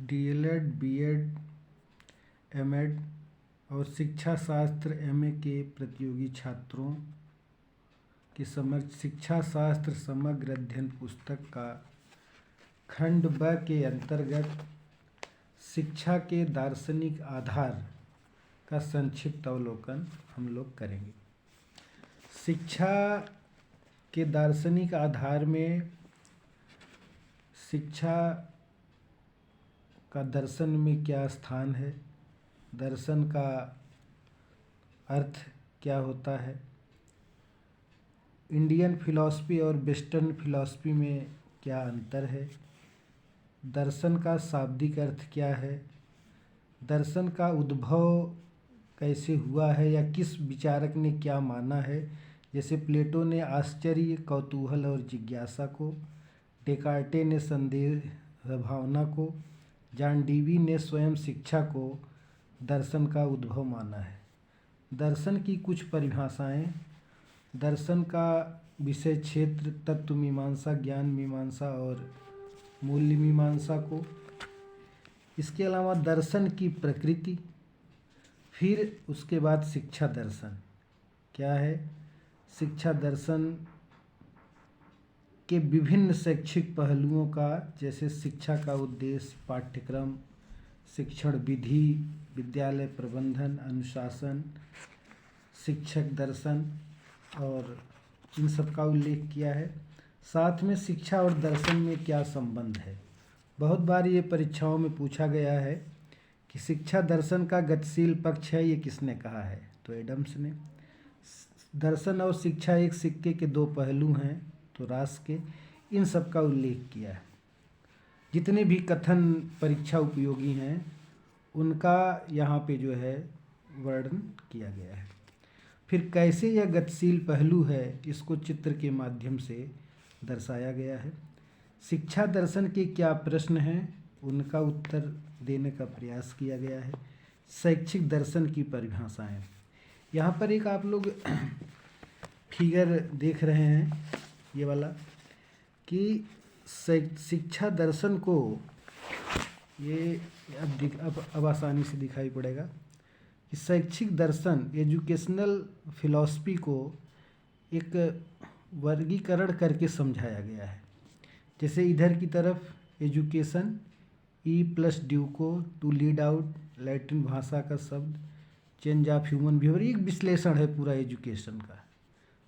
DElEd, BEd, MEd और शिक्षा शास्त्र एमए के प्रतियोगी छात्रों के समक्ष शिक्षा शास्त्र समग्र अध्ययन पुस्तक का खंड ब के अंतर्गत शिक्षा के दार्शनिक आधार का संक्षिप्त अवलोकन हम लोग करेंगे। शिक्षा के दार्शनिक आधार में शिक्षा का दर्शन में क्या स्थान है, दर्शन का अर्थ क्या होता है, इंडियन फिलॉसफी और वेस्टर्न फिलॉसफी में क्या अंतर है, दर्शन का शाब्दिक अर्थ क्या है, दर्शन का उद्भव कैसे हुआ है या किस विचारक ने क्या माना है। जैसे प्लेटो ने आश्चर्य, कौतूहल और जिज्ञासा को, डेकार्टे ने संदेह भावना को, जॉन डीवी ने स्वयं शिक्षा को दर्शन का उद्भव माना है। दर्शन की कुछ परिभाषाएं, दर्शन का विषय क्षेत्र तत्व मीमांसा, ज्ञान मीमांसा और मूल्य मीमांसा को। इसके अलावा दर्शन की प्रकृति, फिर उसके बाद शिक्षा दर्शन क्या है, शिक्षा दर्शन के विभिन्न शैक्षिक पहलुओं का, जैसे शिक्षा का उद्देश्य, पाठ्यक्रम, शिक्षण विधि, विद्यालय प्रबंधन, अनुशासन, शिक्षक दर्शन और इन सब का उल्लेख किया है। साथ में शिक्षा और दर्शन में क्या संबंध है। बहुत बार ये परीक्षाओं में पूछा गया है कि शिक्षा दर्शन का गतिशील पक्ष है, ये किसने कहा है, तो एडम्स ने। दर्शन और शिक्षा एक सिक्के के दो पहलू हैं, तो रास के। इन सब का उल्लेख किया है। जितने भी कथन परीक्षा उपयोगी हैं उनका यहाँ पे जो है वर्णन किया गया है। फिर कैसे यह गतिशील पहलू है, इसको चित्र के माध्यम से दर्शाया गया है। शिक्षा दर्शन के क्या प्रश्न हैं, उनका उत्तर देने का प्रयास किया गया है। शैक्षिक दर्शन की परिभाषाएं, यहाँ पर एक आप लोग फिगर देख रहे हैं ये वाला, कि शिक्षा दर्शन को ये अब आसानी से दिखाई पड़ेगा कि शैक्षिक दर्शन एजुकेशनल फिलॉसफी को एक वर्गीकरण करके समझाया गया है। जैसे इधर की तरफ एजुकेशन, ई प्लस ड्यूको, टू लीड आउट, लैटिन भाषा का शब्द, चेंज ऑफ ह्यूमन बिहेवियर, एक विश्लेषण है पूरा एजुकेशन का,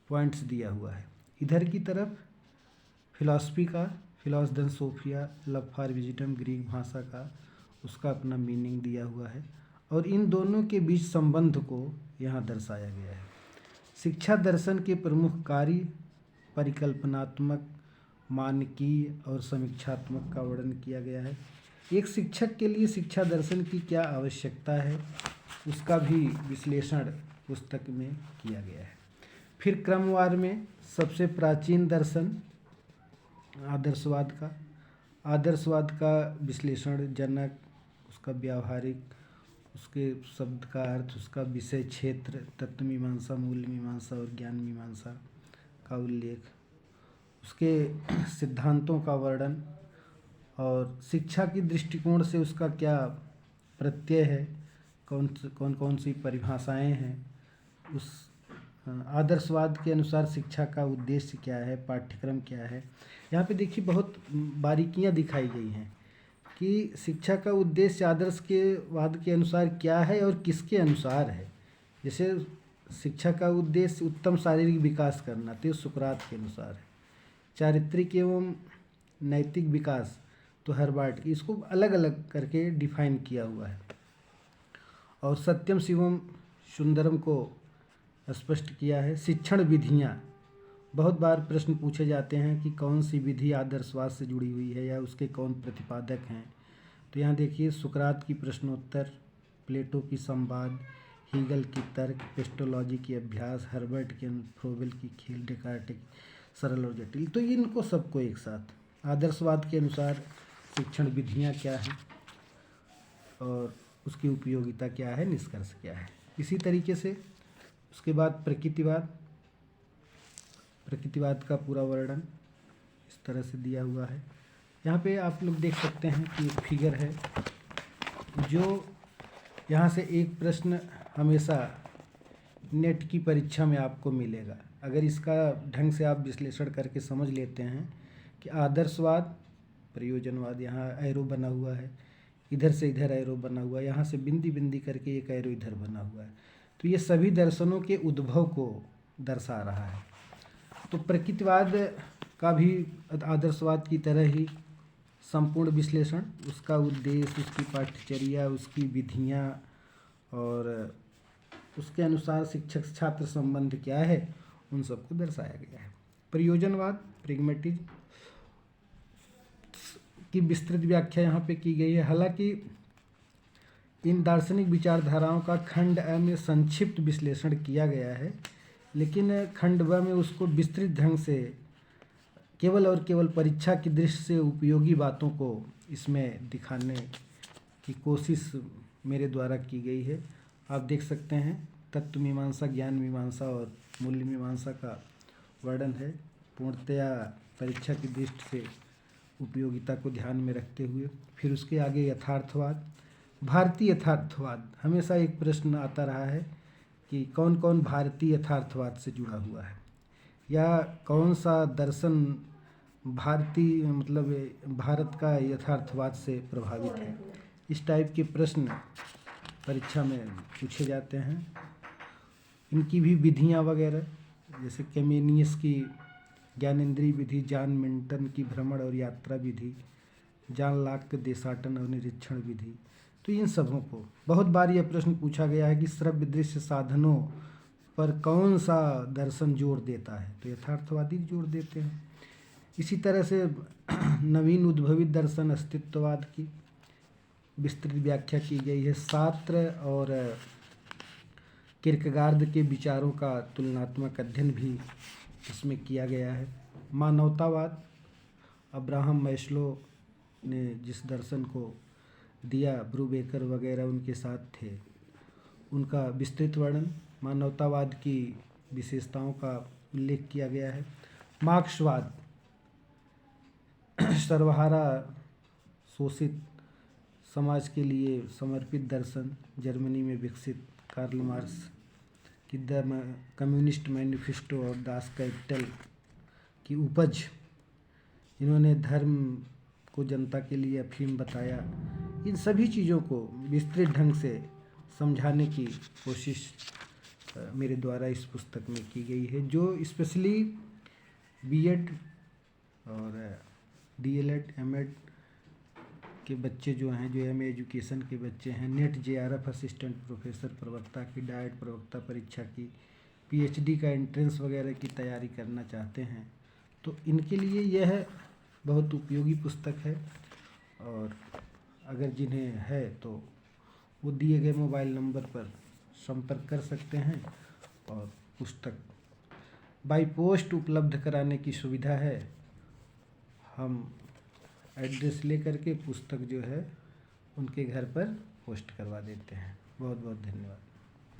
पॉइंट्स दिया हुआ है। इधर की तरफ फिलॉसफी का, फिलॉसफन सोफिया, लव फॉर विजडम, ग्रीक भाषा का, उसका अपना मीनिंग दिया हुआ है और इन दोनों के बीच संबंध को यहाँ दर्शाया गया है। शिक्षा दर्शन के प्रमुख कार्य परिकल्पनात्मक, मानकीय और समीक्षात्मक का वर्णन किया गया है। एक शिक्षक के लिए शिक्षा दर्शन की क्या आवश्यकता है, उसका भी विश्लेषण पुस्तक में किया गया है। फिर क्रमवार में सबसे प्राचीन दर्शन आदर्शवाद का विश्लेषण, जनक, उसका व्यावहारिक, उसके शब्द का अर्थ, उसका विषय क्षेत्र, तत्व मीमांसा, मूल्य मीमांसा और ज्ञान मीमांसा का उल्लेख, उसके सिद्धांतों का वर्णन और शिक्षा की दृष्टिकोण से उसका क्या प्रत्यय है, कौन कौन सी परिभाषाएं हैं। उस आदर्शवाद के अनुसार शिक्षा का उद्देश्य क्या है, पाठ्यक्रम क्या है। यहाँ पे देखिए बहुत बारीकियाँ दिखाई गई हैं कि शिक्षा का उद्देश्य आदर्श के वाद के अनुसार क्या है और किसके अनुसार है। जैसे शिक्षा का उद्देश्य उत्तम शारीरिक विकास करना, तो सुकरात के अनुसार है। चारित्रिक एवं नैतिक विकास, तो हर्बार्ट की, इसको अलग अलग करके डिफाइन किया हुआ है। और सत्यम शिवम सुंदरम को स्पष्ट किया है। शिक्षण विधियाँ, बहुत बार प्रश्न पूछे जाते हैं कि कौन सी विधि आदर्शवाद से जुड़ी हुई है या उसके कौन प्रतिपादक हैं। तो यहाँ देखिए सुकरात की प्रश्नोत्तर, प्लेटो की संवाद, हीगल की तर्क, पेस्टोलॉजी की अभ्यास, हर्बर्ट के फ्रोबेल की खेल, डेकार्टे की सरल और जटिल। तो इनको सबको एक साथ आदर्शवाद के अनुसार शिक्षण विधियाँ क्या हैं और उसकी उपयोगिता क्या है, निष्कर्ष क्या है। इसी तरीके से उसके बाद प्रकृतिवाद का पूरा वर्णन इस तरह से दिया हुआ है। यहाँ पे आप लोग देख सकते हैं कि एक फिगर है, जो यहाँ से एक प्रश्न हमेशा नेट की परीक्षा में आपको मिलेगा। अगर इसका ढंग से आप विश्लेषण करके समझ लेते हैं कि आदर्शवाद, प्रयोजनवाद, यहाँ एरो बना हुआ है, इधर से इधर एरो बना हुआ है, यहाँ से बिंदी बिंदी करके एक एरो इधर बना हुआ है, तो ये सभी दर्शनों के उद्भव को दर्शा रहा है। तो प्रकृतिवाद का भी आदर्शवाद की तरह ही संपूर्ण विश्लेषण, उसका उद्देश्य, उसकी पाठ्यचर्या, उसकी विधियाँ और उसके अनुसार शिक्षक छात्र संबंध क्या है, उन सबको दर्शाया गया है। प्रयोजनवाद, प्रेगमेटिज्म की विस्तृत व्याख्या यहाँ पे की गई है। हालांकि इन दार्शनिक विचारधाराओं का खंड अ में संक्षिप्त विश्लेषण किया गया है, लेकिन खंड ब में उसको विस्तृत ढंग से केवल और केवल परीक्षा की दृष्टि से उपयोगी बातों को इसमें दिखाने की कोशिश मेरे द्वारा की गई है। आप देख सकते हैं तत्व मीमांसा, ज्ञान मीमांसा और मूल्य मीमांसा का वर्णन है, पूर्णतया परीक्षा की दृष्टि से उपयोगिता को ध्यान में रखते हुए। फिर उसके आगे यथार्थवाद, भारतीय यथार्थवाद। हमेशा एक प्रश्न आता रहा है कि कौन कौन भारतीय यथार्थवाद से जुड़ा हुआ है, या कौन सा दर्शन भारतीय भारत का यथार्थवाद से प्रभावित है। इस टाइप के प्रश्न परीक्षा में पूछे जाते हैं। इनकी भी विधियाँ वगैरह, जैसे कैमेनियस की ज्ञानेंद्रिय विधि, जॉन मिल्टन की भ्रमण और यात्रा विधि, जॉन लॉक के देशाटन और निरीक्षण विधि। तो इन सबों को बहुत बार यह प्रश्न पूछा गया है कि श्रव्य दृश्य साधनों पर कौन सा दर्शन जोर देता है, तो यथार्थवादी जोर देते हैं। इसी तरह से नवीन उद्भवित दर्शन अस्तित्ववाद की विस्तृत व्याख्या की गई है। सार्त्र और किरकेगार्द के विचारों का तुलनात्मक अध्ययन भी इसमें किया गया है। मानवतावाद, अब्राहम मैस्लो ने जिस दर्शन को दिया, ब्रूबेकर वगैरह उनके साथ थे, उनका विस्तृत वर्णन, मानवतावाद की विशेषताओं का उल्लेख किया गया है। मार्क्सवाद, सर्वहारा शोषित समाज के लिए समर्पित दर्शन, जर्मनी में विकसित, कार्ल मार्क्स की द कम्युनिस्ट मैनिफेस्टो और दास कैपिटल की उपज, इन्होंने धर्म को जनता के लिए अफीम बताया। इन सभी चीज़ों को विस्तृत ढंग से समझाने की कोशिश मेरे द्वारा इस पुस्तक में की गई है, जो स्पेशली बीएड और डीएलएड, एमएड के बच्चे जो हैं, जो एमए एजुकेशन के बच्चे हैं, नेट जेआरएफ असिस्टेंट प्रोफेसर प्रवक्ता की, डाइट प्रवक्ता परीक्षा की, पीएचडी का एंट्रेंस वगैरह की तैयारी करना चाहते हैं, तो इनके लिए यह बहुत उपयोगी पुस्तक है। और अगर जिन्हें है तो वो दिए गए मोबाइल नंबर पर संपर्क कर सकते हैं, और पुस्तक बाई पोस्ट उपलब्ध कराने की सुविधा है। हम एड्रेस लेकर के पुस्तक जो है उनके घर पर पोस्ट करवा देते हैं। बहुत बहुत धन्यवाद।